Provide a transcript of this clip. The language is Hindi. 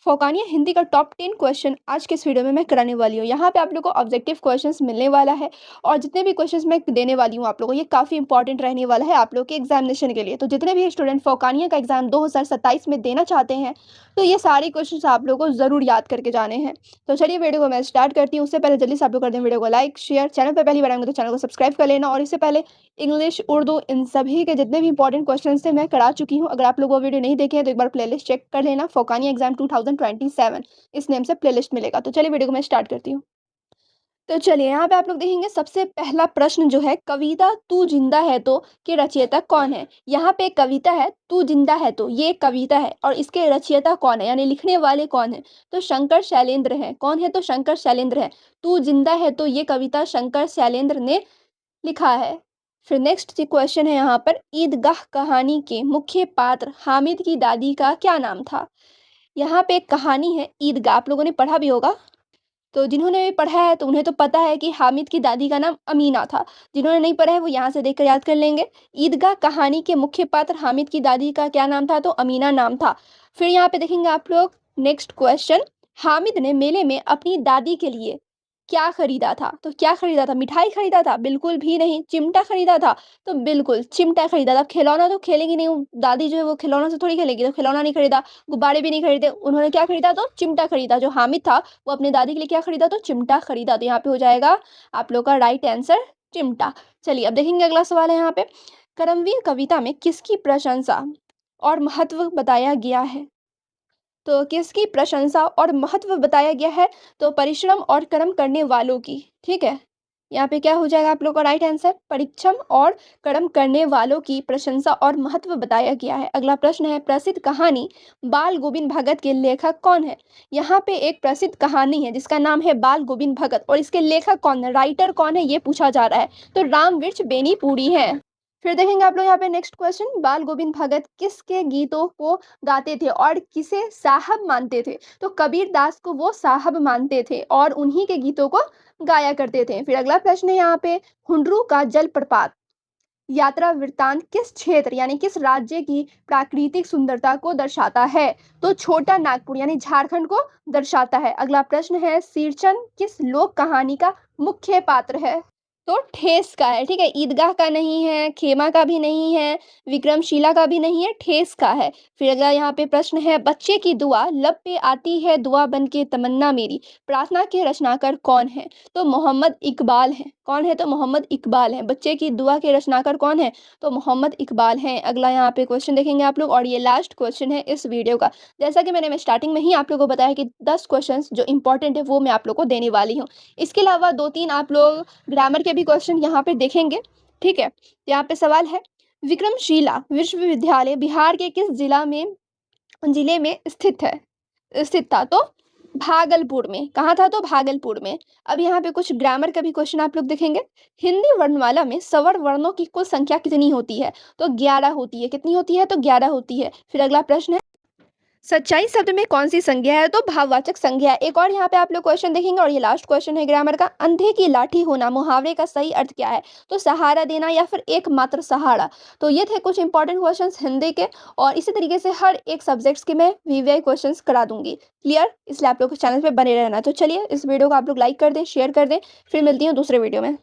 फोकानिया हिंदी का टॉप 10 क्वेश्चन आज के इस वीडियो में मैं कराने वाली हूँ। यहाँ पे आप लोगों को ऑब्जेक्टिव क्वेश्चंस मिलने वाला है और जितने भी क्वेश्चंस मैं देने वाली हूँ आप लोगों को ये काफ़ी इंपॉर्टेंट रहने वाला है आप लोग के एग्जामिनेशन के लिए। तो जितने भी स्टूडेंट फोकानिया का एग्जाम 2027 में देना चाहते हैं तो ये सारे क्वेश्चन आप लोगों को ज़रूर याद करके जाने हैं। तो चलिए वीडियो को मैं स्टार्ट करती हूँ। उससे पहले जल्दी से आप लोग कर दें वीडियो को लाइक शेयर, चैनल पर पहली बार आएंगे तो चैनल को सब्सक्राइब कर लेना। और इससे पहले इंग्लिश, उर्दू इन सभी के जितने भी इंपॉर्टेंट क्वेश्चन थे मैं करा चुकी हूँ। अगर आप लोग वो वीडियो नहीं देखे हैं तो एक बार प्लेलिस्ट चेक कर लेना। फोकानिया एग्जाम 2027 इस नेम से प्लेलिस्ट मिलेगा। तो चलिए वीडियो को मैं स्टार्ट करती हूँ। तो चलिए यहाँ पे आप लोग देखेंगे सबसे पहला प्रश्न जो है कविता तू जिंदा है तो के रचयिता कौन है। यहाँ पे कविता है तू जिंदा है तो ये कविता है और इसके रचयिता कौन है यानी लिखने वाले कौन है तो शंकर शैलेंद्र है। कौन है तो शंकर शैलेंद्र है। तू जिंदा है तो ये कविता शंकर शैलेंद्र ने लिखा है। फिर नेक्स्ट क्वेश्चन है यहाँ पर ईदगाह कहानी के मुख्य पात्र हामिद की दादी का क्या नाम था। यहाँ पे एक कहानी है ईदगाह, आप लोगों ने पढ़ा भी होगा। तो जिन्होंने भी पढ़ा है तो उन्हें तो पता है कि हामिद की दादी का नाम अमीना था। जिन्होंने नहीं पढ़ा है वो यहाँ से देखकर याद कर लेंगे। ईदगाह कहानी के मुख्य पात्र हामिद की दादी का क्या नाम था तो अमीना नाम था। फिर यहाँ पे देखेंगे आप लोग नेक्स्ट क्वेश्चन हामिद ने मेले में अपनी दादी के लिए क्या खरीदा था। तो क्या खरीदा था, मिठाई खरीदा था? बिल्कुल भी नहीं। चिमटा खरीदा था? तो बिल्कुल चिमटा खरीदा था। खिलौना तो खेलेगी नहीं, दादी जो है वो खिलौना से थोड़ी खेलेगी, तो खिलौना नहीं खरीदा। गुब्बारे भी नहीं खरीदे, उन्होंने क्या खरीदा तो चिमटा खरीदा। जो हामिद था वो अपनी दादी के लिए क्या खरीदा तो चिमटा खरीदा। तो यहाँ पे हो जाएगा आप लोग का राइट आंसर चिमटा। चलिए अब देखेंगे अगला सवाल है यहाँ पे करमवीर कविता में किसकी प्रशंसा और महत्व बताया गया है। तो किसकी प्रशंसा और महत्व बताया गया है तो परिश्रम और कर्म करने वालों की। ठीक है, यहाँ पे क्या हो जाएगा आप लोग का राइट आंसर परिश्रम और कर्म करने वालों की प्रशंसा और महत्व बताया गया है। अगला प्रश्न है प्रसिद्ध कहानी बाल गोविंद भगत के लेखक कौन है। यहाँ पे एक प्रसिद्ध कहानी है जिसका नाम है बाल गोविंद भगत और इसके लेखक कौन है, राइटर कौन है ये पूछा जा रहा है। तो राम वृक्ष बेनीपुरी है। फिर देखेंगे आप लोग यहाँ पे नेक्स्ट क्वेश्चन बाल गोविंद भगत किसके गीतों को गाते थे और किसे साहब मानते थे। तो कबीर दास को वो साहब मानते थे और उन्हीं के गीतों को गाया करते थे। फिर अगला प्रश्न है यहाँ पे हुंडरू का जलप्रपात यात्रा वृत्तांत किस क्षेत्र यानी किस राज्य की प्राकृतिक सुंदरता को दर्शाता है। तो छोटा नागपुर यानी झारखंड को दर्शाता है। अगला प्रश्न है सिरचन किस लोक कहानी का मुख्य पात्र है। तो ठेस का है। ठीक है, ईदगाह का नहीं है, खेमा का भी नहीं है, विक्रमशिला का भी नहीं है, ठेस का है। फिर अगला यहाँ पे प्रश्न है बच्चे की दुआ लब पे आती है दुआ बन के तमन्ना मेरी प्रार्थना के रचनाकार कौन है। तो मोहम्मद इकबाल है। कौन है तो मोहम्मद इकबाल है। बच्चे की दुआ के रचनाकार कौन है तो मोहम्मद इकबाल हैं। अगला यहाँ पे क्वेश्चन देखेंगे आप लोग और ये लास्ट क्वेश्चन है इस वीडियो का। जैसा कि मैंने स्टार्टिंग में ही आप लोगों को बताया कि 10 क्वेश्चन जो इंपॉर्टेंट है वो मैं आप लोग को देने वाली हूँ। इसके अलावा 2-3 आप लोग ग्रामर के भी क्वेश्चन यहाँ पे देखेंगे। ठीक है, यहाँ पे सवाल है विक्रमशिला विश्वविद्यालय बिहार के किस जिले में स्थित था। तो भागलपुर में। कहाँ था तो भागलपुर में। अब यहाँ पे कुछ ग्रामर का भी क्वेश्चन आप लोग देखेंगे। हिंदी वर्णमाला में सवर्ण वर्णों की कुल संख्या कितनी होती है तो 11 होती है। कितनी होती है तो 11 होती है। फिर अगला प्रश्न है सच्चाई शब्द में कौन सी संज्ञा है तो भाववाचक संज्ञा है। एक और यहाँ पे आप लोग क्वेश्चन देखेंगे और ये लास्ट क्वेश्चन है ग्रामर का अंधे की लाठी होना मुहावरे का सही अर्थ क्या है तो सहारा देना या फिर एकमात्र सहारा। तो ये थे कुछ इंपॉर्टेंट क्वेश्चंस हिंदी के और इसी तरीके से हर एक सब्जेक्ट्स के मैं वीवीआई क्वेश्चंस करा दूंगी। क्लियर, इसलिए आप लोग चैनल पर बने रहना। तो चलिए इस वीडियो को आप लोग लाइक कर दें, शेयर कर दें। फिर मिलती हूँ दूसरे वीडियो में।